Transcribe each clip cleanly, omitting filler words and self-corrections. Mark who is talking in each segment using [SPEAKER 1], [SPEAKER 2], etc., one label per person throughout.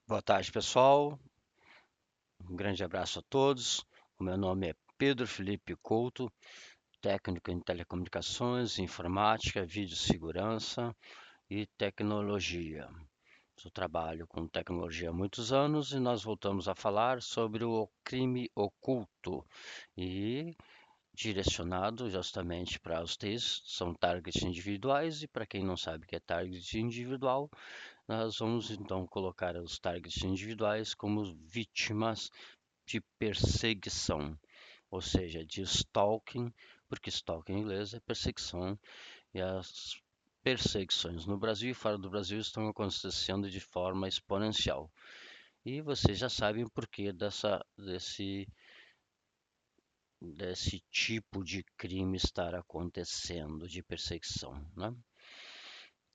[SPEAKER 1] Boa tarde, pessoal. Um grande abraço a todos. O meu nome é Pedro Felipe Couto, técnico em telecomunicações, informática, videosegurança e tecnologia. Eu trabalho com tecnologia há muitos anos e nós voltamos a falar sobre o crime oculto e direcionado justamente para os TIs, são targets individuais e para quem não sabe o que é target individual, nós vamos então colocar os targets individuais como vítimas de perseguição, ou seja, de stalking, porque stalking em inglês é perseguição, e as perseguições no Brasil e fora do Brasil estão acontecendo de forma exponencial. E vocês já sabem o porquê desse tipo de crime estar acontecendo, de perseguição, né?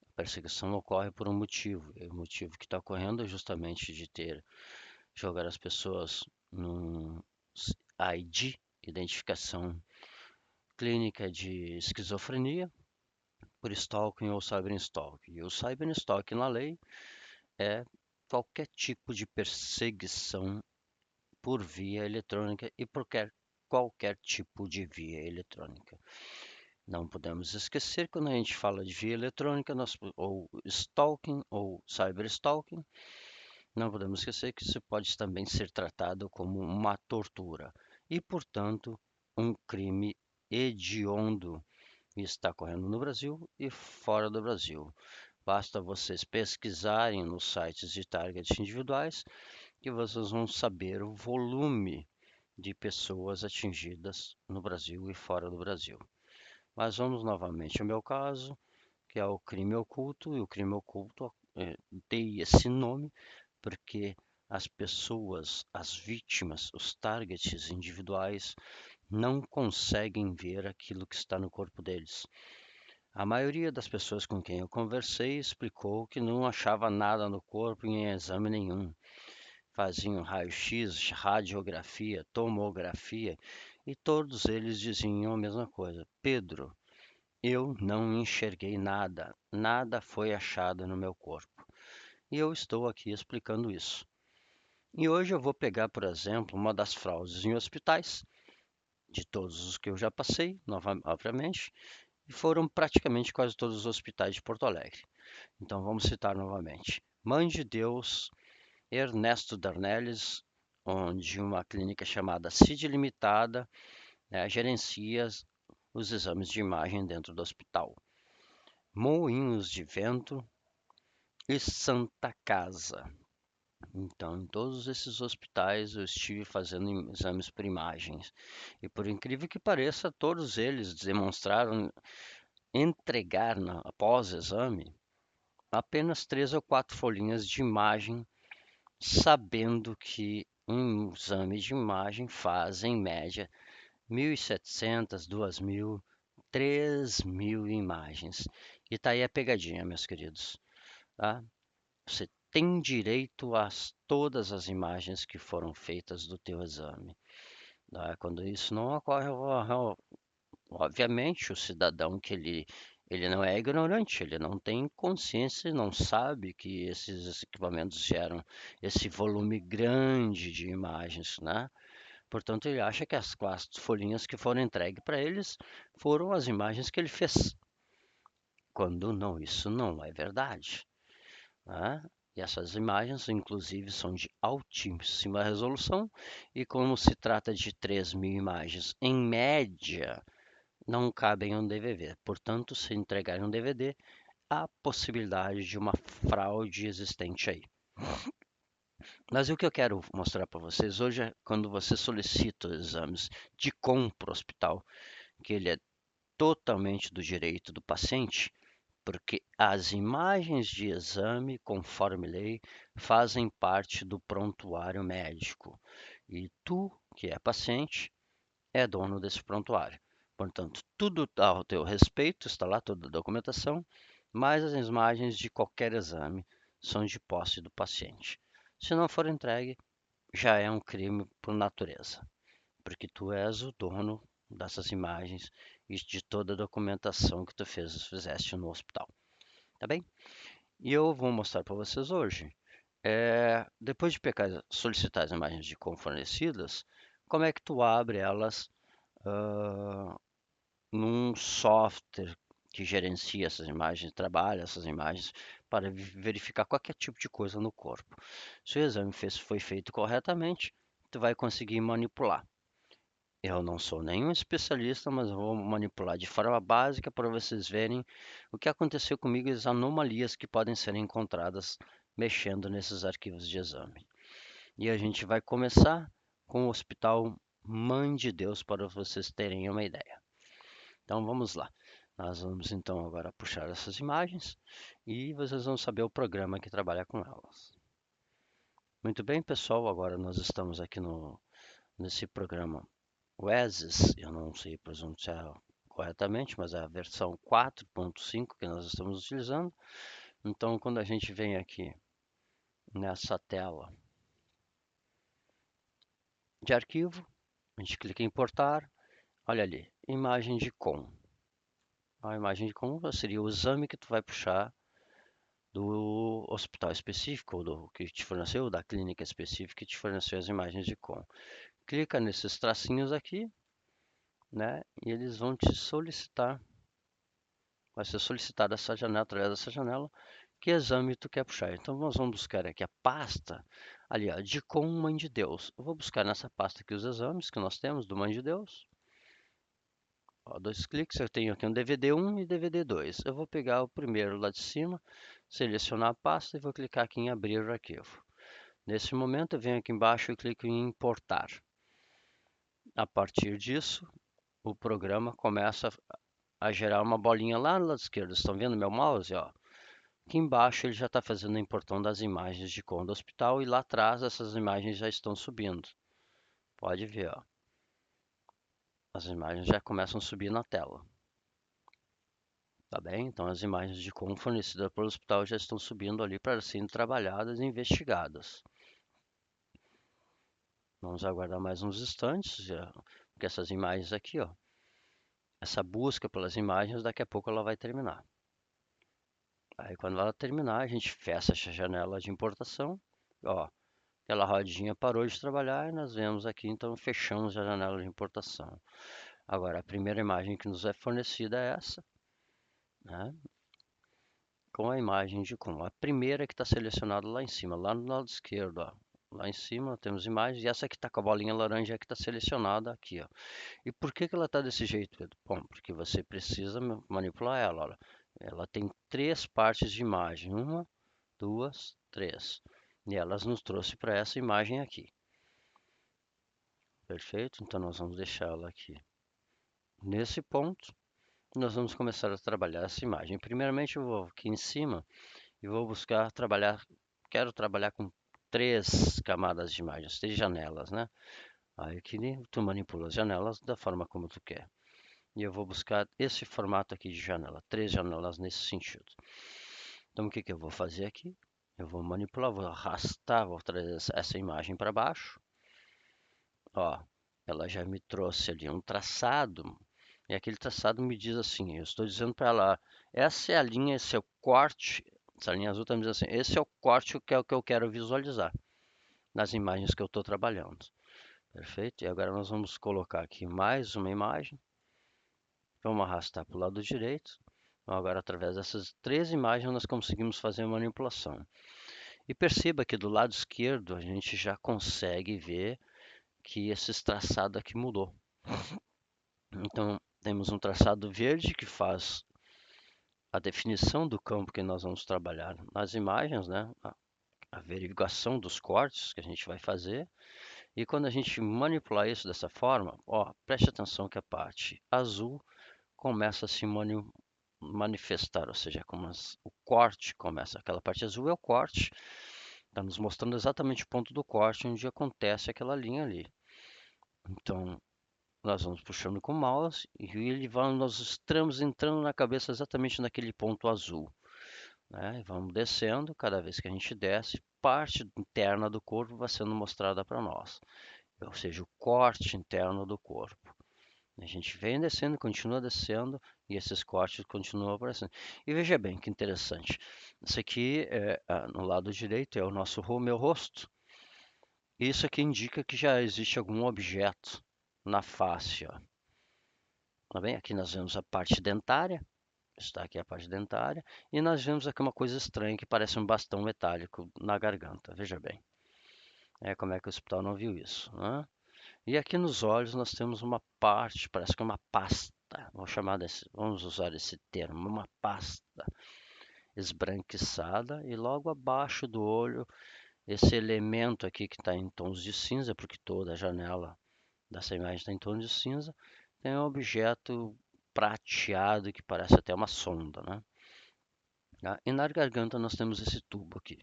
[SPEAKER 1] A perseguição ocorre por um motivo, e o motivo que está ocorrendo é justamente de jogar as pessoas num ID, identificação clínica de esquizofrenia, por stalking ou cyberstalking. E o cyberstalking na lei é qualquer tipo de perseguição por via eletrônica e por qualquer tipo de via eletrônica. Não podemos esquecer quando a gente fala de via eletrônica, ou stalking ou cyberstalking, não podemos esquecer que isso pode também ser tratado como uma tortura e, portanto, um crime hediondo e está ocorrendo no Brasil e fora do Brasil. Basta vocês pesquisarem nos sites de targets individuais que vocês vão saber o volume de pessoas atingidas no Brasil e fora do Brasil. Mas vamos novamente ao meu caso, que é o crime oculto, e o crime oculto dei esse nome porque as pessoas, as vítimas, os targets individuais não conseguem ver aquilo que está no corpo deles. A maioria das pessoas com quem eu conversei explicou que não achava nada no corpo em exame nenhum. Faziam raio-x, radiografia, tomografia e todos eles diziam a mesma coisa: Pedro, eu não enxerguei nada, nada foi achado no meu corpo. E eu estou aqui explicando isso. E hoje eu vou pegar, por exemplo, uma das fraudes em hospitais, de todos os que eu já passei, obviamente, e foram praticamente quase todos os hospitais de Porto Alegre. Então vamos citar novamente. Mãe de Deus, Ernesto Darnelles, onde uma clínica chamada CID Limitada, né, gerencia os exames de imagem dentro do hospital. Moinhos de Vento e Santa Casa. Então, em todos esses hospitais eu estive fazendo exames por imagens. E por incrível que pareça, todos eles demonstraram entregar, após exame, apenas 3 ou 4 folhinhas de imagem, sabendo que um exame de imagem faz, em média, 1.700, 2.000, 3.000 imagens. E tá aí a pegadinha, meus queridos, tá? Você tem direito a todas as imagens que foram feitas do teu exame, tá? Quando isso não ocorre, obviamente, o cidadão que ele não é ignorante, ele não tem consciência, não sabe que esses equipamentos geram esse volume grande de imagens, né? Portanto, ele acha que as 4 folhinhas que foram entregues para eles foram as imagens que ele fez, quando não, isso não é verdade, né? E essas imagens, inclusive, são de altíssima resolução, e como se trata de 3.000 imagens em média, não cabem em um DVD. Portanto, se entregarem um DVD, há possibilidade de uma fraude existente aí. Mas o que eu quero mostrar para vocês hoje é quando você solicita os exames de compra hospital, que ele é totalmente do direito do paciente, porque as imagens de exame, conforme lei, fazem parte do prontuário médico. E tu, que é paciente, é dono desse prontuário. Portanto, tudo ao teu respeito, está lá toda a documentação, mas as imagens de qualquer exame são de posse do paciente. Se não for entregue, já é um crime por natureza, porque tu és o dono dessas imagens e de toda a documentação que tu fizeste no hospital, tá bem? E eu vou mostrar para vocês hoje Depois de solicitar as imagens de como fornecidas, como é que tu abre elas ah, num software que gerencia essas imagens, trabalha essas imagens para verificar qualquer tipo de coisa no corpo. Se o exame foi feito corretamente, tu vai conseguir manipular. Eu não sou nenhum especialista, mas eu vou manipular de forma básica para vocês verem o que aconteceu comigo e as anomalias que podem ser encontradas mexendo nesses arquivos de exame. E a gente vai começar com o Hospital Mãe de Deus para vocês terem uma ideia. Então vamos lá. Nós vamos então agora puxar essas imagens e vocês vão saber o programa que trabalha com elas. Muito bem, pessoal, agora nós estamos aqui nesse programa WESIS, eu não sei pronunciar corretamente, mas é a versão 4.5 que nós estamos utilizando. Então, quando a gente vem aqui nessa tela de arquivo, a gente clica em importar, olha ali, imagem de com. A imagem de com seria o exame que tu vai puxar do hospital específico, ou do que te forneceu, da clínica específica que te forneceu as imagens de com. Clica nesses tracinhos aqui, né? E eles vão te solicitar, vai ser solicitada essa janela, através dessa janela, que exame tu quer puxar. Então nós vamos buscar aqui a pasta, ali ó, de com Mãe de Deus. Eu vou buscar nessa pasta aqui os exames que nós temos do Mãe de Deus. Ó, dois cliques, eu tenho aqui um DVD 1 e DVD 2. Eu vou pegar o primeiro lá de cima, selecionar a pasta e vou clicar aqui em abrir o arquivo. Nesse momento eu venho aqui embaixo e clico em importar. A partir disso, o programa começa a gerar uma bolinha lá no lado esquerdo. Estão vendo meu mouse? Ó? Aqui embaixo ele já está fazendo a importação das imagens de com do hospital e lá atrás essas imagens já estão subindo. Pode ver, ó. As imagens já começam a subir na tela. Tá bem? Então as imagens de com fornecidas pelo hospital já estão subindo ali para serem trabalhadas e investigadas. Vamos aguardar mais uns instantes, porque essas imagens aqui, ó, essa busca pelas imagens, daqui a pouco ela vai terminar. Aí quando ela terminar, a gente fecha essa janela de importação, ó, aquela rodinha parou de trabalhar e nós vemos aqui, então fechamos a janela de importação. Agora, a primeira imagem que nos é fornecida é essa, né? Com a imagem de com. A primeira que está selecionada lá em cima, lá no lado esquerdo, ó. Lá em cima temos imagens e essa que está com a bolinha laranja é que está selecionada aqui, ó. E por que que ela está desse jeito, Pedro? Bom, porque você precisa manipular ela, olha. Ela tem três partes de imagem, uma, duas, três. E elas nos trouxe para essa imagem aqui. Perfeito? Então nós vamos deixá-la aqui. Nesse ponto, nós vamos começar a trabalhar essa imagem. Primeiramente, eu vou aqui em cima e vou buscar trabalhar. Quero trabalhar com três camadas de imagens, três janelas, né? Aí aqui tu manipula as janelas da forma como tu quer. E eu vou buscar esse formato aqui de janela, três janelas nesse sentido. Então o que que eu vou fazer aqui? Eu vou manipular, vou arrastar, vou trazer essa imagem para baixo. Ó, ela já me trouxe ali um traçado, e aquele traçado me diz assim, eu estou dizendo para ela, essa é a linha, esse é o corte, essa linha azul está me dizendo assim, esse é o corte que é o que eu quero visualizar nas imagens que eu estou trabalhando. Perfeito? E agora nós vamos colocar aqui mais uma imagem, vamos arrastar para o lado direito. Então, agora, através dessas três imagens, nós conseguimos fazer a manipulação. E perceba que do lado esquerdo a gente já consegue ver que esse traçado aqui mudou. Então, temos um traçado verde que faz a definição do campo que nós vamos trabalhar nas imagens, né? A verificação dos cortes que a gente vai fazer. E quando a gente manipular isso dessa forma, ó, preste atenção que a parte azul começa a se manifestar, ou seja, como o corte começa. Aquela parte azul é o corte, está nos mostrando exatamente o ponto do corte onde acontece aquela linha ali. Então, nós vamos puxando com o mouse e nós estamos entrando na cabeça exatamente naquele ponto azul. Né? E vamos descendo, cada vez que a gente desce, parte interna do corpo vai sendo mostrada para nós, ou seja, o corte interno do corpo. A gente vem descendo, continua descendo e esses cortes continuam aparecendo. E veja bem que interessante. Isso aqui no lado direito é o meu rosto. Isso aqui indica que já existe algum objeto na face, ó. Tá bem? Aqui nós vemos a parte dentária. Está aqui a parte dentária. E nós vemos aqui uma coisa estranha que parece um bastão metálico na garganta. Veja bem. Como é que o hospital não viu isso, né? E aqui nos olhos nós temos uma parte, parece que é uma pasta. Vamos usar esse termo, uma pasta esbranquiçada. E logo abaixo do olho, esse elemento aqui que está em tons de cinza, porque toda a janela dessa imagem está em tons de cinza, tem um objeto prateado que parece até uma sonda, né? E na garganta nós temos esse tubo aqui.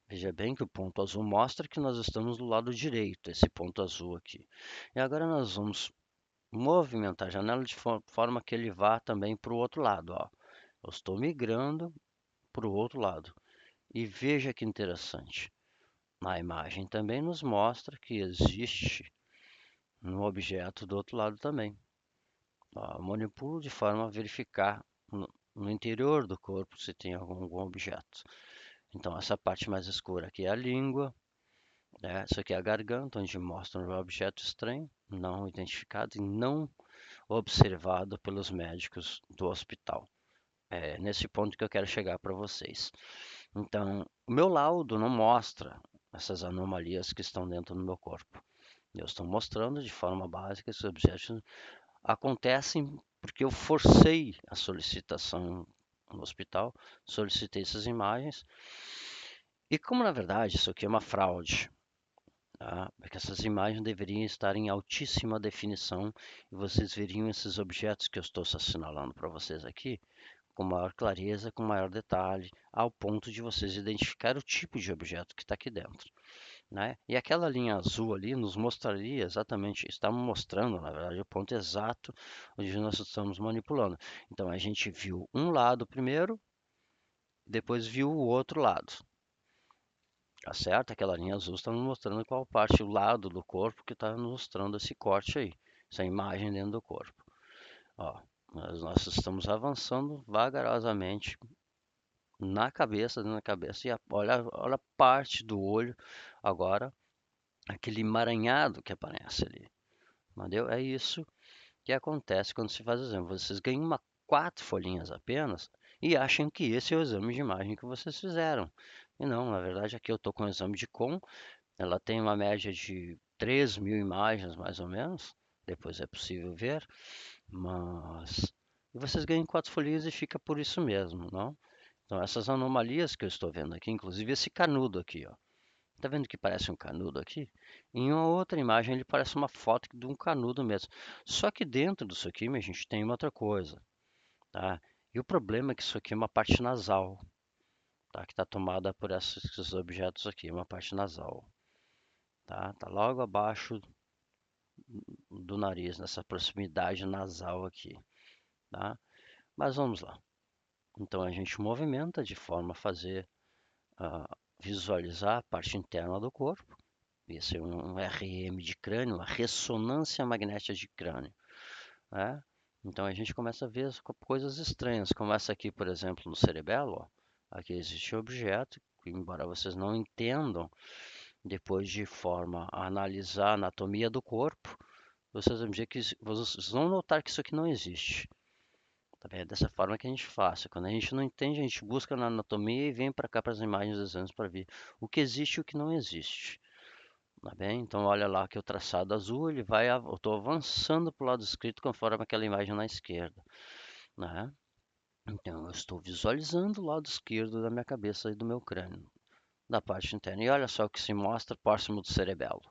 [SPEAKER 1] Veja bem que o ponto azul mostra que nós estamos do lado direito, esse ponto azul aqui. E agora nós vamos movimentar a janela de forma que ele vá também para o outro lado. Ó. Eu estou migrando para o outro lado. E veja que interessante. Na imagem também nos mostra que existe um objeto do outro lado também. Ó, eu manipulo de forma a verificar no interior do corpo se tem algum objeto. Então, essa parte mais escura aqui é a língua, né? Isso aqui é a garganta, onde mostra um objeto estranho, não identificado e não observado pelos médicos do hospital. É nesse ponto que eu quero chegar para vocês. Então, o meu laudo não mostra essas anomalias que estão dentro do meu corpo. Eu estou mostrando de forma básica esses objetos acontecem porque eu forcei a solicitação no hospital, solicitei essas imagens. E como na verdade isso aqui é uma fraude, tá? Porque essas imagens deveriam estar em altíssima definição e vocês veriam esses objetos que eu estou assinalando para vocês aqui com maior clareza, com maior detalhe, ao ponto de vocês identificar o tipo de objeto que está aqui dentro, né? E aquela linha azul ali nos mostraria exatamente, está mostrando, na verdade, o ponto exato onde nós estamos manipulando. Então a gente viu um lado primeiro, depois viu o outro lado. Tá certo? Aquela linha azul está nos mostrando qual parte, o lado do corpo que está nos mostrando esse corte aí, essa imagem dentro do corpo. Ó, nós estamos avançando vagarosamente na cabeça, dentro da cabeça, e olha a parte do olho agora, aquele emaranhado que aparece ali. Entendeu? É isso que acontece quando se faz o exame. Vocês ganham 4 folhinhas apenas e acham que esse é o exame de imagem que vocês fizeram. E não, na verdade, aqui eu estou com o exame de com, ela tem uma média de 3.000 imagens, mais ou menos. Depois é possível ver, mas e vocês ganham 4 folhinhas e fica por isso mesmo, não? Então, essas anomalias que eu estou vendo aqui, inclusive esse canudo aqui, ó. Tá vendo que parece um canudo aqui? Em uma outra imagem ele parece uma foto de um canudo mesmo. Só que dentro disso aqui, a gente tem uma outra coisa, tá? E o problema é que isso aqui é uma parte nasal, tá? Que está tomada por esses objetos aqui, uma parte nasal, tá? Tá logo abaixo do nariz, nessa proximidade nasal aqui, tá? Mas vamos lá. Então a gente movimenta de forma a fazer visualizar a parte interna do corpo. Esse é um RM de crânio, uma ressonância magnética de crânio, né? Então a gente começa a ver coisas estranhas, como essa aqui, por exemplo, no cerebelo. Ó. Aqui existe um objeto, que, embora vocês não entendam, depois de forma a analisar a anatomia do corpo, vocês vão notar que isso aqui não existe. Tá vendo? É dessa forma que a gente faz. Quando a gente não entende, a gente busca na anatomia e vem para cá para as imagens dos exames para ver o que existe e o que não existe. Tá bem? Então olha lá que o traçado azul, eu estou avançando para o lado esquerdo conforme aquela imagem na esquerda, né? Então eu estou visualizando o lado esquerdo da minha cabeça e do meu crânio, da parte interna. E olha só o que se mostra próximo do cerebelo.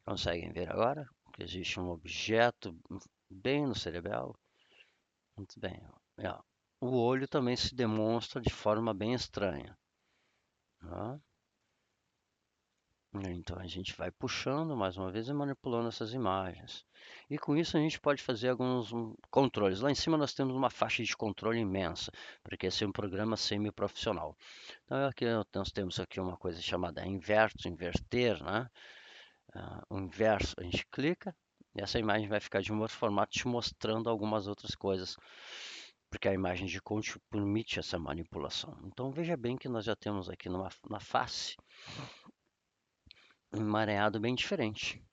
[SPEAKER 1] Conseguem ver agora que existe um objeto bem no cerebelo? Muito bem. Ó. O olho também se demonstra de forma bem estranha. Tá? Então a gente vai puxando mais uma vez e manipulando essas imagens. E com isso a gente pode fazer alguns controles. Lá em cima nós temos uma faixa de controle imensa, porque esse é um programa semi-profissional. Então aqui nós temos aqui uma coisa chamada inverter, né? O inverso a gente clica E essa imagem vai ficar de um outro formato te mostrando algumas outras coisas, porque a imagem de coach permite essa manipulação. Então veja bem que nós já temos aqui na face um emaranhado bem diferente.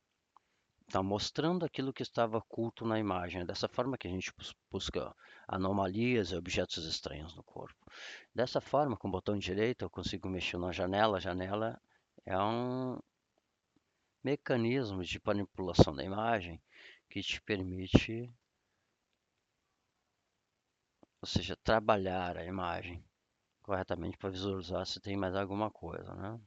[SPEAKER 1] Está mostrando aquilo que estava oculto na imagem. É dessa forma que a gente busca anomalias e objetos estranhos no corpo. Dessa forma, com o botão direito, eu consigo mexer na janela. A janela é um mecanismo de manipulação da imagem que te permite, ou seja, trabalhar a imagem corretamente para visualizar se tem mais alguma coisa, né?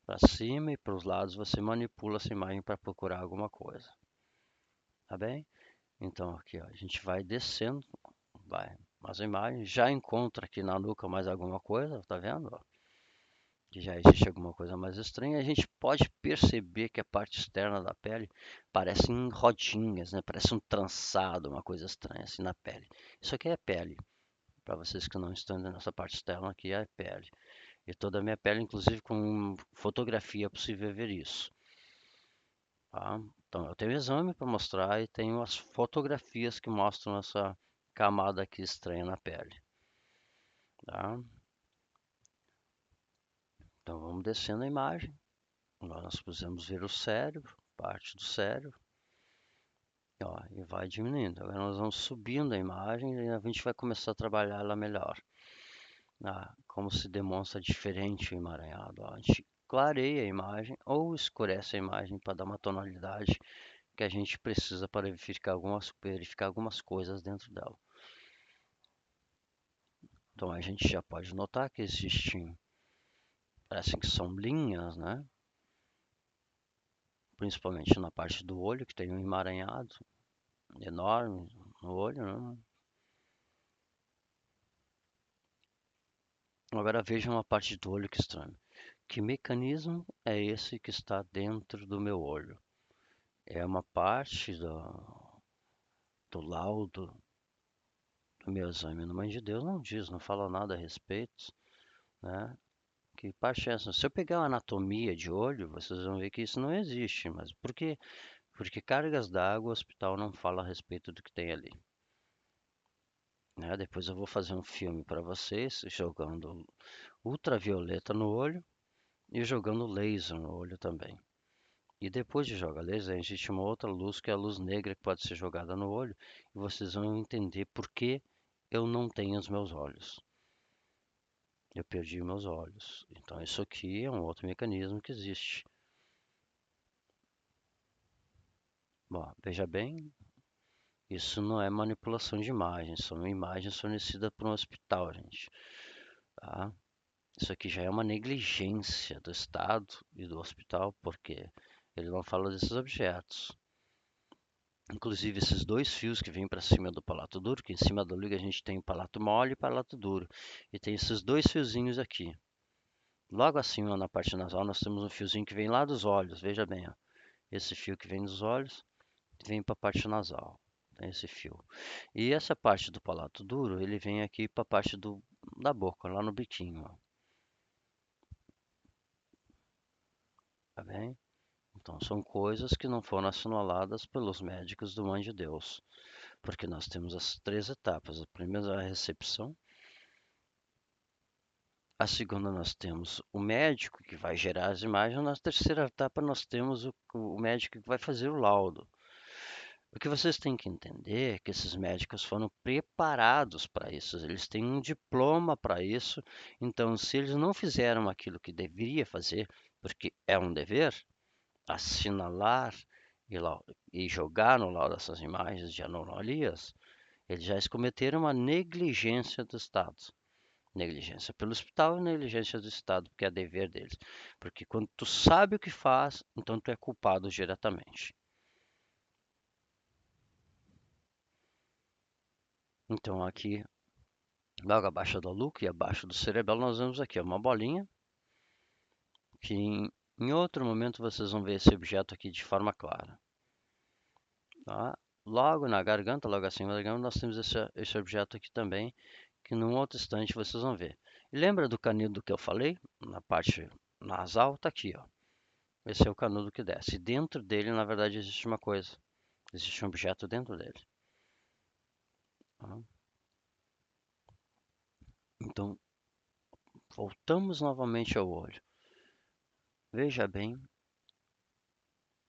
[SPEAKER 1] Para cima e para os lados você manipula essa imagem para procurar alguma coisa, tá bem? Então aqui ó, a gente vai descendo, vai mais a imagem, já encontra aqui na nuca mais alguma coisa, tá vendo? Ó? Que já existe alguma coisa mais estranha, a gente pode perceber que a parte externa da pele parece em rodinhas, né? Parece um trançado, uma coisa estranha assim na pele. Isso aqui é pele. Para vocês que não estão nessa parte externa aqui é pele. E toda a minha pele, inclusive com fotografia é possível ver isso. Tá? Então eu tenho o exame para mostrar e tenho as fotografias que mostram essa camada aqui estranha na pele. Tá? Então vamos descendo a imagem. Agora nós podemos ver o cérebro, parte do cérebro. Ó, e vai diminuindo. Agora nós vamos subindo a imagem e a gente vai começar a trabalhar ela melhor. Como se demonstra diferente o emaranhado. Ó. A gente clareia a imagem ou escurece a imagem para dar uma tonalidade que a gente precisa para verificar algumas coisas dentro dela. Então a gente já pode notar que existem, parecem que são linhas, né? Principalmente na parte do olho, que tem um emaranhado enorme no olho, né? Agora vejam a parte do olho que estranho. Que mecanismo é esse que está dentro do meu olho? É uma parte do laudo do meu exame no Mãe de Deus? Não diz, não fala nada a respeito, né? Que parte é essa? Se eu pegar a anatomia de olho, vocês vão ver que isso não existe. Mas por quê? Porque cargas d'água, o hospital não fala a respeito do que tem ali. Né? Depois eu vou fazer um filme para vocês, jogando ultravioleta no olho e jogando laser no olho também. E depois de jogar laser, existe uma outra luz, que é a luz negra, que pode ser jogada no olho, e vocês vão entender por que eu não tenho os meus olhos. Eu perdi meus olhos. Então isso aqui é um outro mecanismo que existe. Bom, veja bem, isso não é manipulação de imagens, são imagens fornecidas por um hospital, gente. Tá? Isso aqui já é uma negligência do Estado e do hospital, porque ele não fala desses objetos. Inclusive esses dois fios que vêm para cima do palato duro, que em cima da liga a gente tem palato mole e palato duro. E tem esses dois fiozinhos aqui. Logo acima na parte nasal nós temos um fiozinho que vem lá dos olhos, veja bem, ó. Esse fio que vem dos olhos vem para a parte nasal, tem esse fio. E essa parte do palato duro, ele vem aqui para a parte da boca, lá no biquinho, ó. Tá bem? Então são coisas que não foram assinaladas pelos médicos do Mãe de Deus. Porque nós temos as três etapas. A primeira é a recepção. A segunda nós temos o médico que vai gerar as imagens. Na terceira etapa nós temos o médico que vai fazer o laudo. O que vocês têm que entender é que esses médicos foram preparados para isso. Eles têm um diploma para isso. Então, se eles não fizeram aquilo que deveria fazer, porque é um dever, assinalar e jogar no laudo essas imagens de anomalias, eles já cometeram uma negligência do Estado. Negligência pelo hospital e negligência do Estado, porque é dever deles. Porque quando tu sabe o que faz, então tu é culpado diretamente. Então aqui, logo abaixo da nuca e abaixo do cerebelo, nós vemos aqui uma bolinha, que em outro momento vocês vão ver esse objeto aqui de forma clara. Tá? Logo na garganta, logo acima da garganta, nós temos esse objeto aqui também, que num outro instante vocês vão ver. E lembra do canudo que eu falei? Na parte nasal, tá aqui, ó. Esse é o canudo que desce. E dentro dele, na verdade, existe uma coisa. Existe um objeto dentro dele. Tá? Então, voltamos novamente ao olho. Veja bem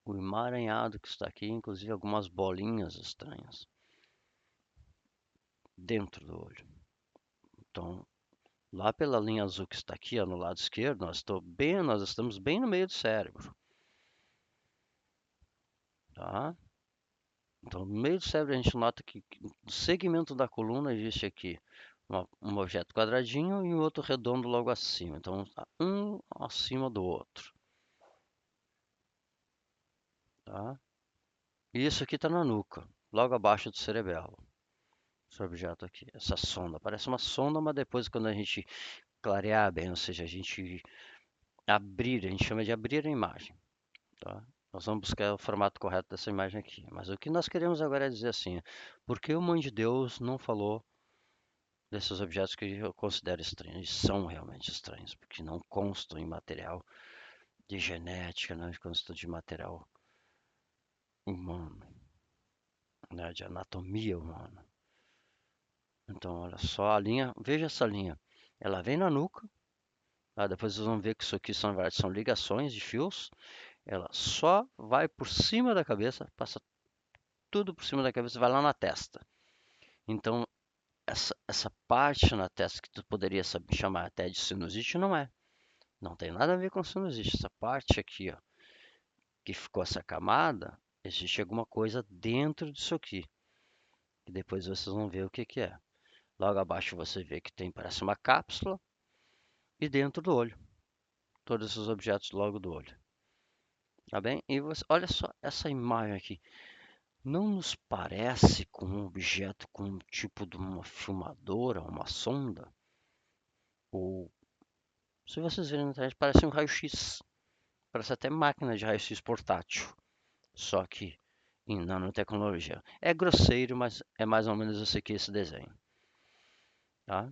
[SPEAKER 1] o emaranhado que está aqui, inclusive algumas bolinhas estranhas dentro do olho. Então, lá pela linha azul que está aqui, ó, no lado esquerdo, nós estamos bem no meio do cérebro, tá? Então, no meio do cérebro a gente nota que no segmento da coluna existe aqui um objeto quadradinho e um outro redondo logo acima. Então, um acima do outro, tá? E isso aqui está na nuca, logo abaixo do cerebelo. Esse objeto aqui, essa sonda. Parece uma sonda, mas depois quando a gente clarear bem, ou seja, a gente abrir, a gente chama de abrir a imagem, tá? Nós vamos buscar o formato correto dessa imagem aqui. Mas o que nós queremos agora é dizer assim, por que o Mãe de Deus não falou desses objetos que eu considero estranhos? E são realmente estranhos, porque não constam em material de genética, não constam de material humano, né, de anatomia humana. Então, olha só a linha, veja essa linha. Ela vem na nuca, tá? Depois vocês vão ver que isso aqui são, na verdade, são ligações de fios. Ela só vai por cima da cabeça, passa tudo por cima da cabeça e vai lá na testa. Então, essa parte na testa que tu poderia chamar até de sinusite, não é. Não tem nada a ver com sinusite. Essa parte aqui, ó, que ficou essa camada, existe alguma coisa dentro disso aqui. E depois vocês vão ver o que que é. Logo abaixo você vê que tem, parece uma cápsula, e dentro do olho. Todos esses objetos logo do olho. Tá bem? E você, olha só essa imagem aqui. Não nos parece com um objeto com um tipo de uma filmadora, uma sonda? Ou, se vocês verem na internet, parece um raio-x. Parece até máquina de raio-x portátil. Só que em nanotecnologia. É grosseiro, mas é mais ou menos esse aqui, esse desenho. Tá?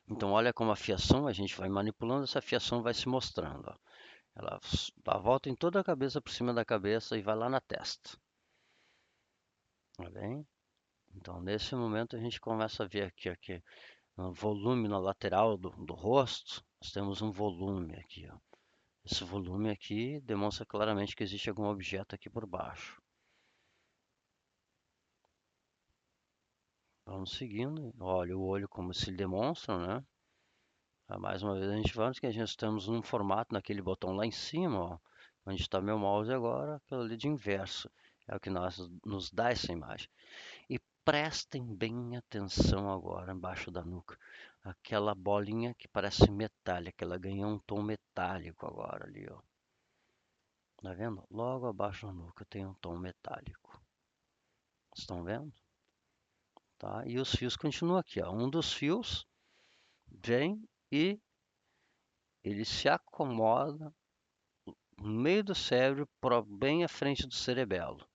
[SPEAKER 1] Então, olha como a fiação, a gente vai manipulando, essa fiação vai se mostrando. Ó. Ela dá a volta em toda a cabeça, por cima da cabeça e vai lá na testa. Tá bem? Então, nesse momento, a gente começa a ver aqui no volume na lateral do rosto. Nós temos um volume aqui. Ó. Esse volume aqui demonstra claramente que existe algum objeto aqui por baixo. Vamos seguindo. Olha o olho como se demonstra, né? Mais uma vez a gente vê que a gente estamos num formato naquele botão lá em cima, ó, onde está meu mouse agora, aquilo ali de inverso. É o que nos dá essa imagem. E prestem bem atenção agora embaixo da nuca. Aquela bolinha que parece metálica, ela ganhou um tom metálico agora ali, ó. Tá vendo? Logo abaixo da nuca tem um tom metálico. Estão vendo? Tá? E os fios continuam aqui, ó. Um dos fios vem e ele se acomoda no meio do cérebro, bem à frente do cerebelo.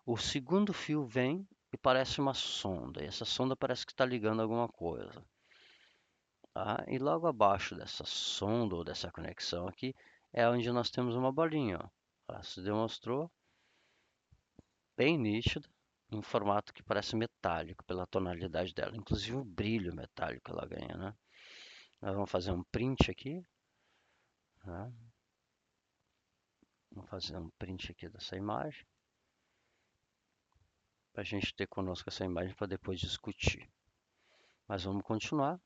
[SPEAKER 1] O segundo fio vem e parece uma sonda. E essa sonda parece que está ligando alguma coisa. Tá? E logo abaixo dessa sonda ou dessa conexão aqui é onde nós temos uma bolinha. Ó. Ela se demonstrou bem nítida, em um formato que parece metálico pela tonalidade dela, inclusive o brilho metálico que ela ganha, né? Nós vamos fazer um print aqui, né? Vamos fazer um print aqui dessa imagem, para a gente ter conosco essa imagem para depois discutir. Mas vamos continuar.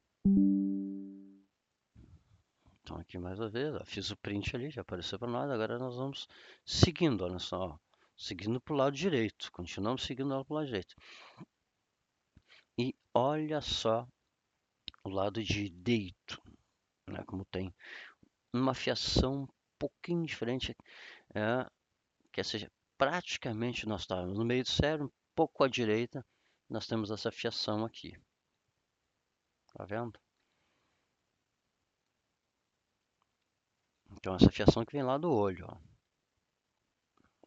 [SPEAKER 1] Então aqui mais uma vez, ó, fiz o print ali, já apareceu para nós, agora nós vamos seguindo, olha só, ó, seguindo para o lado direito, continuamos seguindo ela para o lado direito. E olha só o lado direito, né, como tem uma fiação um pouquinho diferente, que seja, praticamente nós estávamos no meio do cérebro, um pouco à direita, nós temos essa fiação aqui, tá vendo? Então essa fiação que vem lá do olho, ó,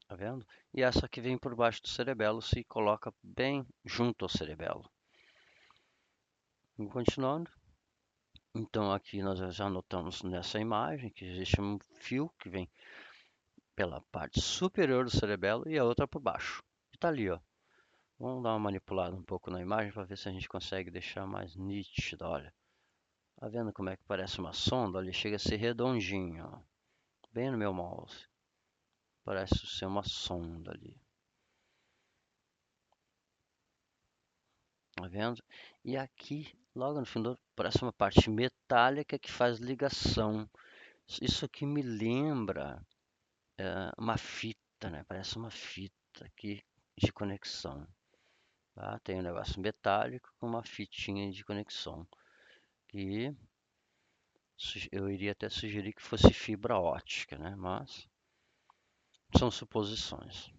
[SPEAKER 1] tá vendo? E essa que vem por baixo do cerebelo se coloca bem junto ao cerebelo. E continuando, então aqui nós já notamos nessa imagem que existe um fio que vem pela parte superior do cerebelo e a outra por baixo. E tá ali, ó. Vamos dar uma manipulada um pouco na imagem para ver se a gente consegue deixar mais nítida, olha. Tá vendo como é que parece uma sonda? Ele chega a ser redondinho, ó. Bem no meu mouse. Parece ser uma sonda ali. Tá vendo? E aqui, logo no fundo, parece uma parte metálica que faz ligação. Isso aqui me lembra uma fita, né? Parece uma fita aqui de conexão. Tá? Tem um negócio metálico com uma fitinha de conexão. Que eu iria até sugerir que fosse fibra ótica, né? Mas são suposições.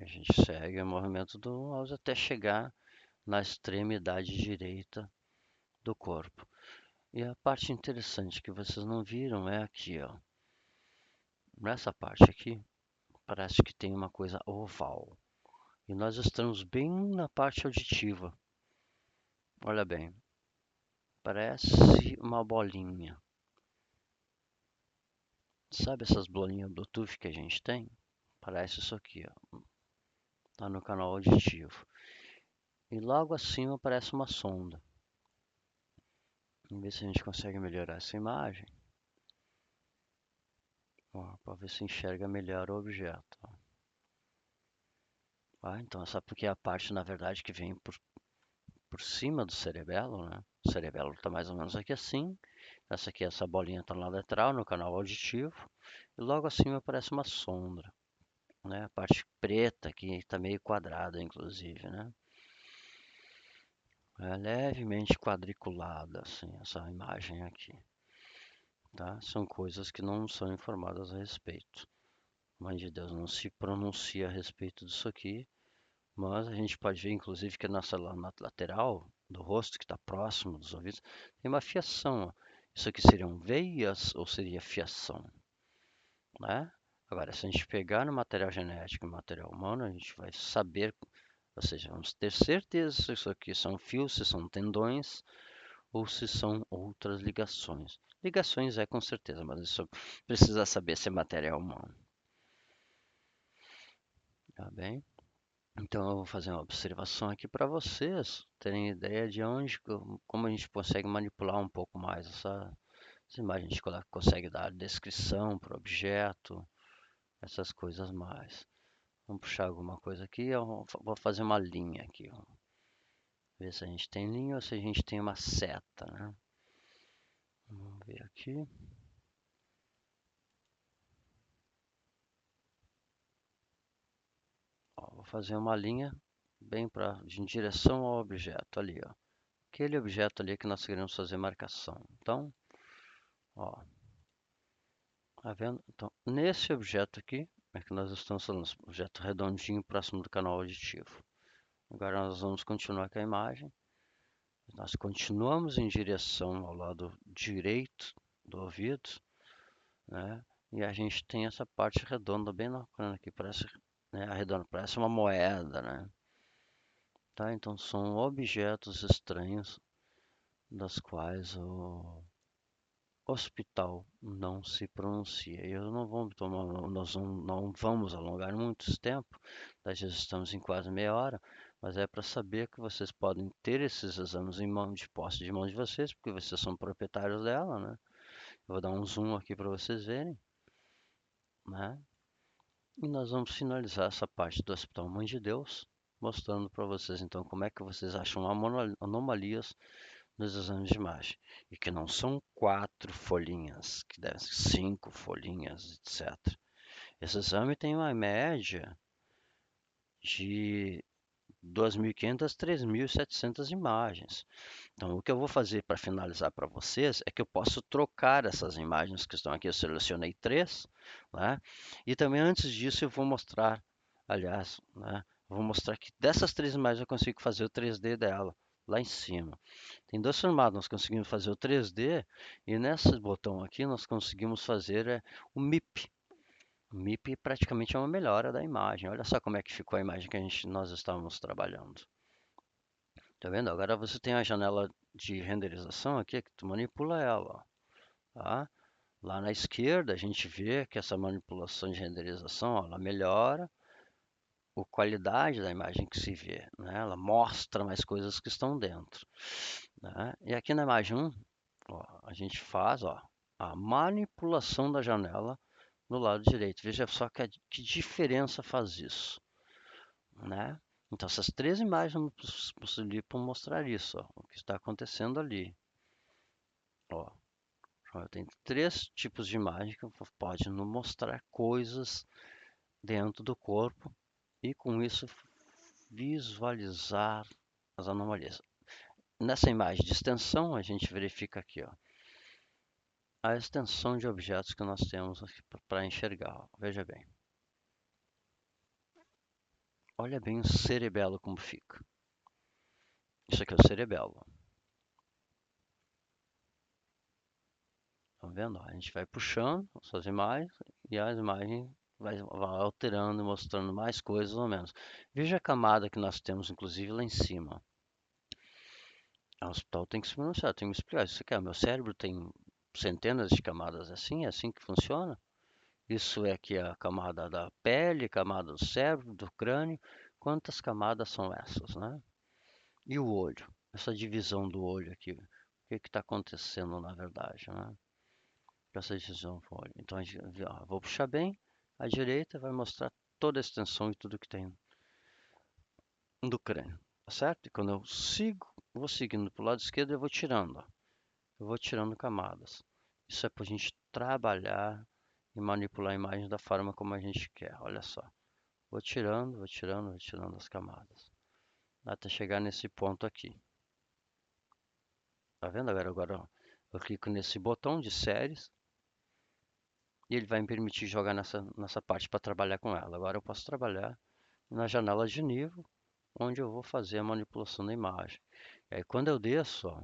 [SPEAKER 1] A gente segue o movimento do mouse até chegar na extremidade direita do corpo. E a parte interessante que vocês não viram é aqui, ó. Nessa parte aqui, parece que tem uma coisa oval. E nós estamos bem na parte auditiva. Olha bem, parece uma bolinha. Sabe essas bolinhas Bluetooth que a gente tem? Parece isso aqui, ó. Tá no canal auditivo. E logo acima aparece uma sonda. Vamos ver se a gente consegue melhorar essa imagem. Para ver se enxerga melhor o objeto. Então essa porque é a parte, na verdade, que vem por cima do cerebelo, né? O cerebelo está mais ou menos aqui assim. Essa aqui, essa bolinha está na lateral, no canal auditivo. E logo acima aparece uma sombra, né? A parte preta aqui está meio quadrada, inclusive, né? É levemente quadriculada, assim, essa imagem aqui, tá? São coisas que não são informadas a respeito. A Mãe de Deus não se pronuncia a respeito disso aqui, mas a gente pode ver, inclusive, que na lateral do rosto, que está próximo dos ouvidos, tem uma fiação. Ó. Isso aqui seriam veias ou seria fiação? Né? Agora, se a gente pegar no material genético e material humano, a gente vai saber, ou seja, vamos ter certeza se isso aqui são fios, se são tendões ou se são outras ligações. Ligações é com certeza, mas isso precisa saber se é material humano. Tá bem? Então eu vou fazer uma observação aqui para vocês terem ideia de onde, como a gente consegue manipular um pouco mais essa imagem. A gente consegue dar descrição para o objeto, essas coisas mais. Vamos puxar alguma coisa aqui, eu vou fazer uma linha aqui. Ó. Ver se a gente tem linha ou se a gente tem uma seta, né? Vamos ver aqui. Ó, vou fazer uma linha bem em direção ao objeto ali, ó. Aquele objeto ali que nós queremos fazer marcação. Então, ó, tá vendo? Então, nesse objeto aqui, é que nós estamos falando, esse objeto redondinho próximo do canal auditivo. Agora nós vamos continuar com a imagem. Nós continuamos em direção ao lado direito do ouvido, né? E a gente tem essa parte redonda bem na crânio aqui, parece, né, arredonda, parece uma moeda, né? Tá? Então são objetos estranhos das quais o hospital não se pronuncia. Eu não vou tomar, nós não vamos alongar muito tempo, nós já estamos em quase meia hora, mas é para saber que vocês podem ter esses exames em mão de posse de mão de vocês, porque vocês são proprietários dela, né? Eu vou dar um zoom aqui para vocês verem, né? E nós vamos finalizar essa parte do Hospital Mãe de Deus, mostrando para vocês então como é que vocês acham anomalias nos exames de imagem. E que não são 4 folhinhas, que devem ser 5 folhinhas, etc. Esse exame tem uma média de 2.500 a 3.700 imagens. Então, o que eu vou fazer para finalizar para vocês é que eu posso trocar essas imagens que estão aqui. Eu selecionei 3, né? E também antes disso eu vou mostrar, aliás, né? Vou mostrar que dessas 3 imagens eu consigo fazer o 3D dela lá em cima. Tem 2 formatos, nós conseguimos fazer o 3D e nesse botão aqui nós conseguimos fazer o MIP. O MIP praticamente é uma melhora da imagem. Olha só como é que ficou a imagem que nós estávamos trabalhando. Tá vendo? Agora você tem a janela de renderização aqui, que tu manipula ela, ó, tá? Lá na esquerda a gente vê que essa manipulação de renderização, ó, ela melhora a qualidade da imagem que se vê, né? Ela mostra mais coisas que estão dentro, né? E aqui na imagem 1, ó, a gente faz, ó, a manipulação da janela no lado direito. Veja só que diferença faz isso, né? Então essas três imagens possibilitam mostrar isso, ó, o que está acontecendo ali. Ó, tem três tipos de imagem que pode nos mostrar coisas dentro do corpo e com isso visualizar as anomalias. Nessa imagem de extensão, a gente verifica aqui, ó, a extensão de objetos que nós temos para enxergar. Ó. Veja bem. Olha bem o cerebelo como fica. Isso aqui é o cerebelo. Estão vendo? A gente vai puxando essas imagens e as imagens vai alterando, mostrando mais coisas ou menos. Veja a camada que nós temos, inclusive, lá em cima. O hospital tem que se pronunciar, tem que me explicar. Isso aqui, meu cérebro tem centenas de camadas assim, é assim que funciona? Isso é que a camada da pele, camada do cérebro, do crânio. Quantas camadas são essas, né? E o olho? Essa divisão do olho aqui. O que está acontecendo na verdade, né? Essa divisão do olho. Então, ó, vou puxar bem. À direita vai mostrar toda a extensão e tudo que tem do crânio. Tá certo? E quando eu vou seguindo para o lado esquerdo, eu vou tirando. Ó. Eu vou tirando camadas. Isso é para a gente trabalhar e manipular a imagem da forma como a gente quer. Olha só. Vou tirando, vou tirando, vou tirando as camadas. Até chegar nesse ponto aqui. Tá vendo? Agora ó, eu clico nesse botão de séries. E ele vai me permitir jogar nessa parte para trabalhar com ela. Agora eu posso trabalhar na janela de nível, onde eu vou fazer a manipulação da imagem. E aí quando eu desço, ó,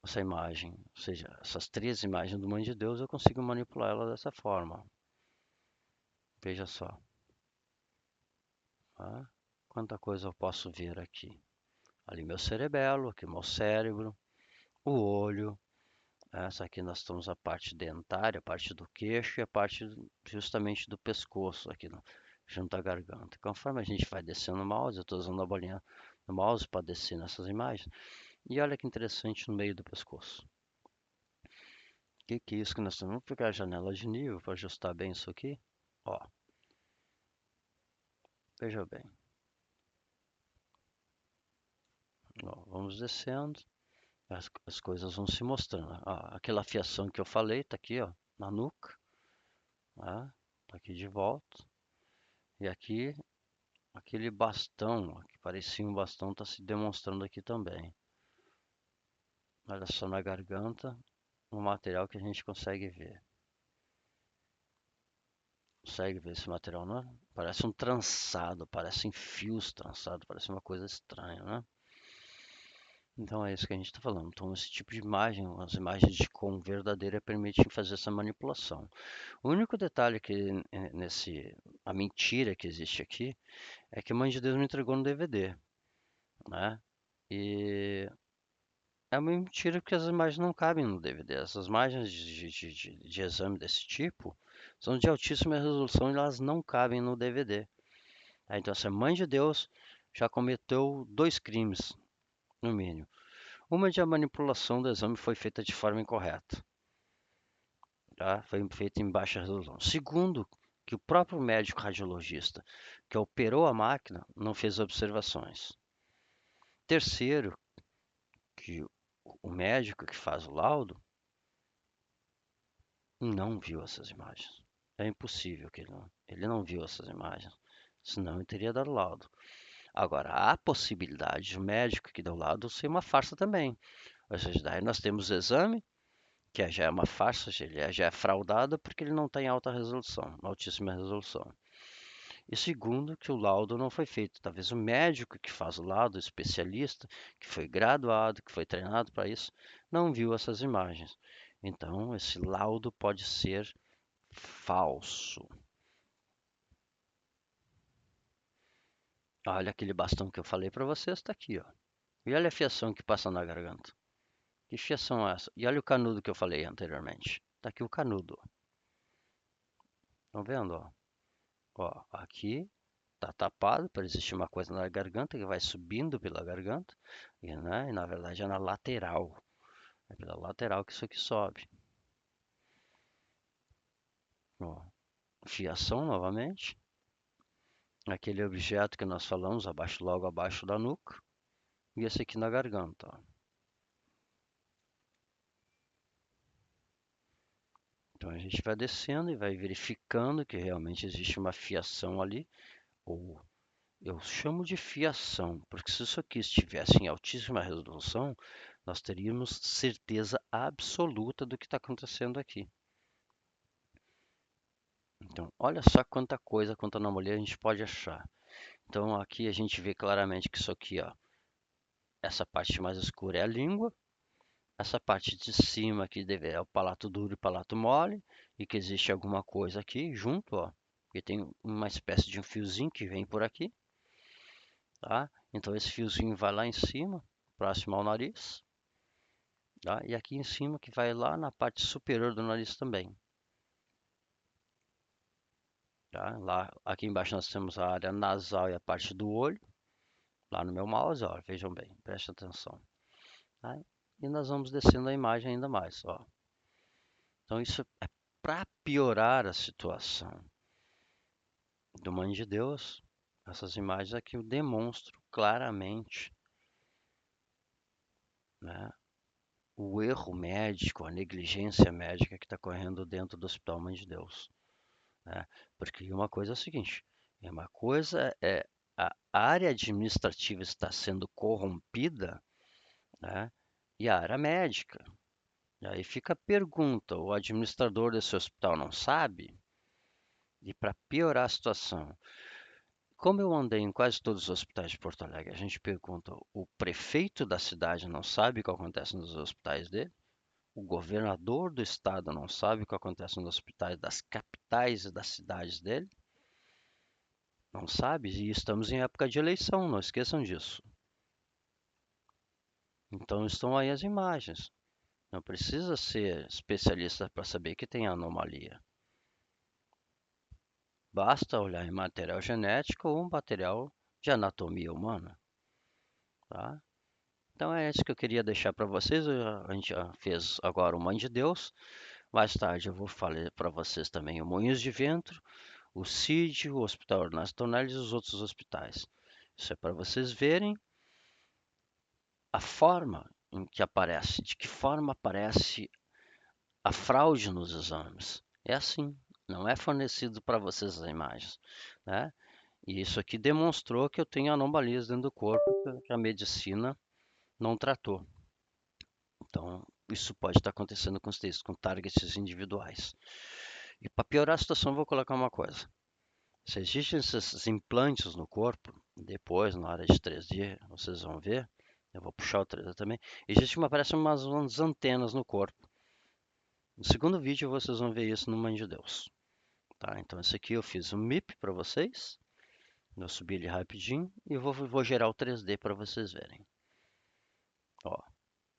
[SPEAKER 1] essa imagem, ou seja, essas três imagens do Mãe de Deus, eu consigo manipular ela dessa forma. Veja só. Tá? Quanta coisa eu posso ver aqui. Ali meu cerebelo, aqui meu cérebro, o olho. Essa aqui nós temos a parte dentária, a parte do queixo e a parte justamente do pescoço aqui junto à garganta. Conforme a gente vai descendo o mouse, eu estou usando a bolinha do mouse para descer nessas imagens. E olha que interessante no meio do pescoço. O que é isso que nós temos? Vamos pegar a janela de nível para ajustar bem isso aqui. Ó, veja bem. Ó, vamos descendo. As coisas vão se mostrando. Ó, aquela fiação que eu falei está aqui, ó, na nuca. Tá? Tá aqui de volta. E aqui, aquele bastão, ó, que parecia um bastão, está se demonstrando aqui também. Olha só na garganta, um material que a gente consegue ver. Consegue ver esse material, não é? Parece um trançado, parecem fios trançados, parece uma coisa estranha, né? Então é isso que a gente está falando. Então esse tipo de imagem, as imagens de com verdadeira permitem fazer essa manipulação. O único detalhe que a mentira que existe aqui é que a Mãe de Deus me entregou no DVD, né? E é uma mentira porque as imagens não cabem no DVD. Essas imagens de exame desse tipo são de altíssima resolução e elas não cabem no DVD. Então, essa Mãe de Deus já cometeu dois crimes, no mínimo. Uma de a manipulação do exame foi feita de forma incorreta, tá? Foi feita em baixa resolução. Segundo, que o próprio médico radiologista que operou a máquina não fez observações. Terceiro, que o médico que faz o laudo não viu essas imagens. É impossível que ele não viu essas imagens, senão ele teria dado laudo. Agora, há a possibilidade de o médico que deu laudo ser uma farsa também. Ou seja, daí nós temos o exame, que já é uma farsa, ele já é fraudado porque ele não tem alta resolução, altíssima resolução. E segundo, que o laudo não foi feito. Talvez o médico que faz o laudo, o especialista, que foi graduado, que foi treinado para isso, não viu essas imagens. Então, esse laudo pode ser falso. Olha aquele bastão que eu falei para vocês, está aqui, ó. E olha a fiação que passa na garganta. Que fiação é essa? E olha o canudo que eu falei anteriormente. Está aqui o canudo. Estão vendo, ó? Ó, aqui tá tapado para existir uma coisa na garganta que vai subindo pela garganta, e, né, e na verdade é na lateral. É pela lateral que isso aqui sobe. Ó, fiação novamente. Aquele objeto que nós falamos abaixo, logo abaixo da nuca. E esse aqui na garganta. Ó. Então a gente vai descendo e vai verificando que realmente existe uma fiação ali, ou eu chamo de fiação, porque se isso aqui estivesse em altíssima resolução, nós teríamos certeza absoluta do que está acontecendo aqui. Então, olha só quanta coisa, quanta anomalia a gente pode achar. Então, aqui a gente vê claramente que isso aqui, ó, essa parte mais escura é a língua, essa parte de cima aqui é o palato duro e palato mole, e que existe alguma coisa aqui junto, ó, que tem uma espécie de um fiozinho que vem por aqui, tá? Então, esse fiozinho vai lá em cima, próximo ao nariz, tá? E aqui em cima que vai lá na parte superior do nariz também. Tá? Lá, aqui embaixo nós temos a área nasal e a parte do olho. Lá no meu mouse, ó, vejam bem, preste atenção. Tá? E nós vamos descendo a imagem ainda mais, ó. Então isso é para piorar a situação do Mãe de Deus. Essas imagens aqui eu demonstro claramente, né, o erro médico, a negligência médica que está correndo dentro do Hospital Mãe de Deus. Né? Porque uma coisa é o seguinte, uma coisa é a área administrativa está sendo corrompida, né? E a área médica. E aí fica a pergunta: o administrador desse hospital não sabe? E para piorar a situação, como eu andei em quase todos os hospitais de Porto Alegre, a gente pergunta: o prefeito da cidade não sabe o que acontece nos hospitais dele? O governador do estado não sabe o que acontece nos hospitais das capitais e das cidades dele? Não sabe? E estamos em época de eleição, não esqueçam disso. Então estão aí as imagens. Não precisa ser especialista para saber que tem anomalia. Basta olhar em material genético ou material de anatomia humana, tá? Então é isso que eu queria deixar para vocês. A gente já fez agora o Mãe de Deus. Mais tarde eu vou falar para vocês também o Moinhos de Vento, o CID, o Hospital Ernesto Tonelli e os outros hospitais. Isso é para vocês verem a forma em que aparece, de que forma aparece a fraude nos exames. É assim, não é fornecido para vocês as imagens, né? E isso aqui demonstrou que eu tenho anomalias dentro do corpo que a medicina não tratou. Então, isso pode estar acontecendo com os textos, com targets individuais. E para piorar a situação, vou colocar uma coisa. Se existem esses implantes no corpo, depois, na área de 3D, vocês vão ver, eu vou puxar o 3D também, existe parece umas antenas no corpo. No segundo vídeo, vocês vão ver isso no Mãe de Deus. Tá? Então, esse aqui eu fiz um MIP para vocês. Eu subi ele rapidinho e vou gerar o 3D para vocês verem. Ó,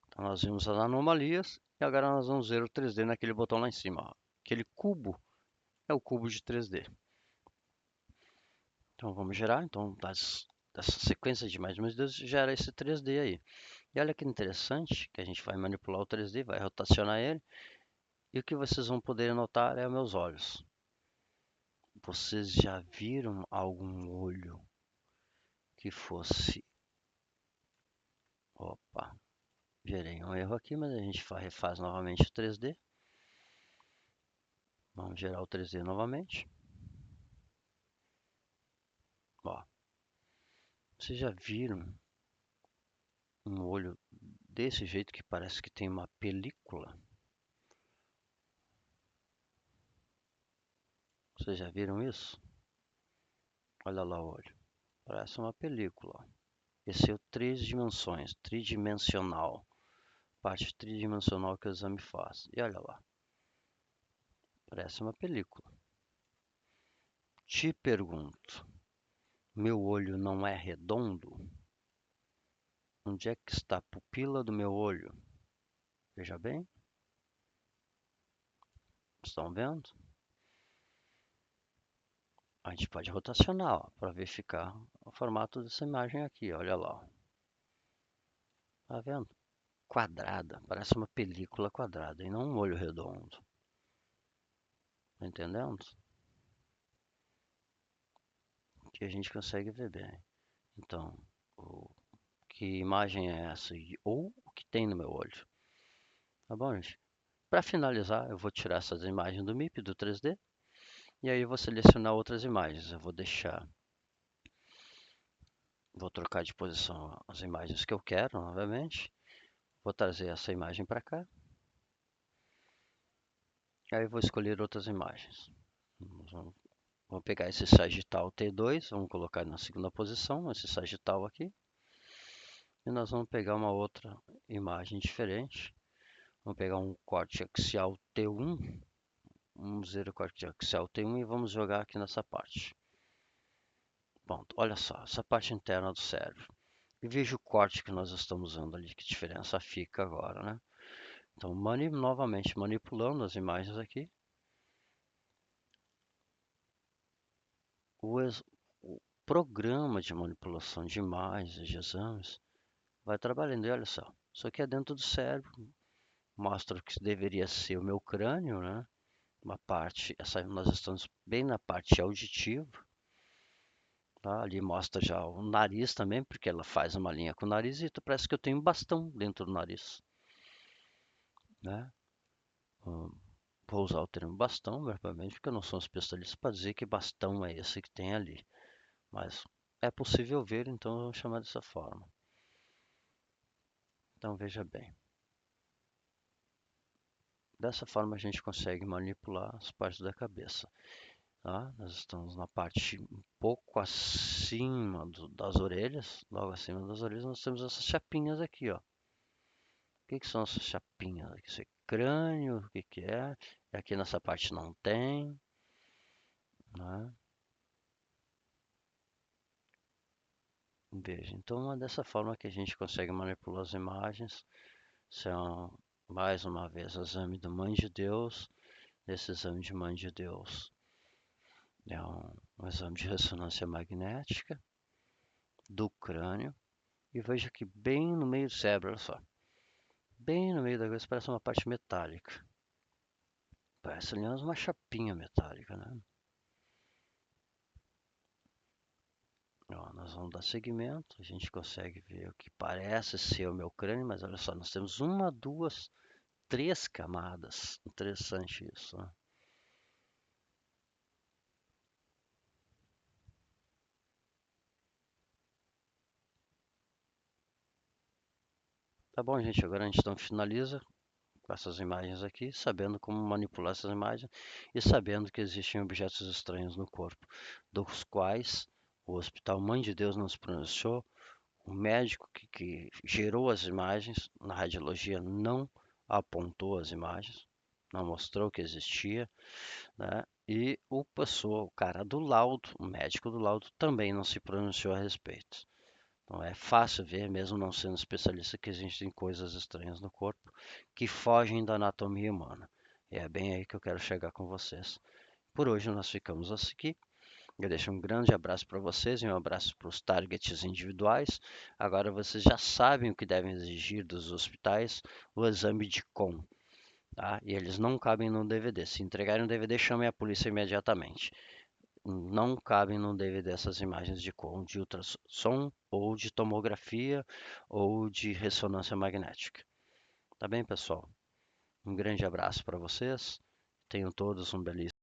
[SPEAKER 1] então nós vimos as anomalias e agora nós vamos ver o 3D naquele botão lá em cima. Ó. Aquele cubo é o cubo de 3D. Então vamos gerar. Então dessa sequência de imagens, Deus gera esse 3D aí. E olha que interessante que a gente vai manipular o 3D, vai rotacionar ele. E o que vocês vão poder notar é os meus olhos. Vocês já viram algum olho que fosse... Opa, gerei um erro aqui, mas a gente refaz novamente o 3D. Vamos gerar o 3D novamente. Ó, vocês já viram um olho desse jeito que parece que tem uma película? Vocês já viram isso? Olha lá o olho. Parece uma película. Esse é o três dimensões, tridimensional. Parte tridimensional que o exame faz. E olha lá. Parece uma película. Te pergunto, meu olho não é redondo? Onde é que está a pupila do meu olho? Veja bem, estão vendo? A gente pode rotacionar para verificar o formato dessa imagem aqui, olha lá. Tá vendo? Quadrada, parece uma película quadrada e não um olho redondo. Tá entendendo? Que a gente consegue ver bem. Então, que imagem é essa? Ou o que tem no meu olho? Tá bom, gente? Para finalizar, eu vou tirar essas imagens do MIP, do 3D, e aí eu vou selecionar outras imagens. Eu vou trocar de posição as imagens que eu quero, novamente. Vou trazer essa imagem para cá. Aí eu vou escolher outras imagens. Vamos pegar esse sagital T2, vamos colocar na segunda posição, esse sagital aqui. E nós vamos pegar uma outra imagem diferente. Vamos pegar um corte axial T1. Vamos ver o corte axial T1 e vamos jogar aqui nessa parte. Pronto, olha só, essa parte interna do cérebro. E veja o corte que nós estamos usando ali, que diferença fica agora, né? Então, novamente manipulando as imagens aqui. O programa de manipulação de imagens, de exames, vai trabalhando. E olha só, isso aqui é dentro do cérebro, mostra o que deveria ser o meu crânio, né? Uma parte, nós estamos bem na parte auditiva, tá? Ali mostra já o nariz também, porque ela faz uma linha com o nariz e parece que eu tenho um bastão dentro do nariz, né? Vou usar o termo bastão, verbalmente, porque eu não sou um especialista para dizer que bastão é esse que tem ali, mas é possível ver, então eu vou chamar dessa forma. Então veja bem. Dessa forma a gente consegue manipular as partes da cabeça. Tá? Nós estamos na parte um pouco acima das orelhas, logo acima das orelhas nós temos essas chapinhas aqui, ó. O que são essas chapinhas? Isso é crânio, o que é? Aqui nessa parte não tem, né? Veja, então é dessa forma que a gente consegue manipular as imagens. São, mais uma vez, o exame do Mãe de Deus. Esse exame de Mãe de Deus é um exame de ressonância magnética do crânio. E veja que bem no meio do cérebro, olha só. Bem no meio da cabeça parece uma parte metálica. Parece, aliás, uma chapinha metálica, né? Ó, nós vamos dar segmento, a gente consegue ver o que parece ser o meu crânio, mas olha só, nós temos uma, duas, três camadas. Interessante isso, né? Tá bom, gente, agora a gente então finaliza com essas imagens aqui, sabendo como manipular essas imagens e sabendo que existem objetos estranhos no corpo, dos quais o Hospital Mãe de Deus nos pronunciou. O médico que gerou as imagens na radiologia não apontou as imagens, não mostrou que existia, né? E o cara do laudo, o médico do laudo, também não se pronunciou a respeito. Então é fácil ver, mesmo não sendo especialista, que existem coisas estranhas no corpo que fogem da anatomia humana. E é bem aí que eu quero chegar com vocês. Por hoje nós ficamos aqui. Eu deixo um grande abraço para vocês e um abraço para os targets individuais. Agora vocês já sabem o que devem exigir dos hospitais, o exame de com, tá? E eles não cabem no DVD. Se entregarem um DVD, chamem a polícia imediatamente. Não cabem no DVD essas imagens de com, de ultrassom ou de tomografia ou de ressonância magnética. Tá bem, pessoal? Um grande abraço para vocês. Tenham todos um belíssimo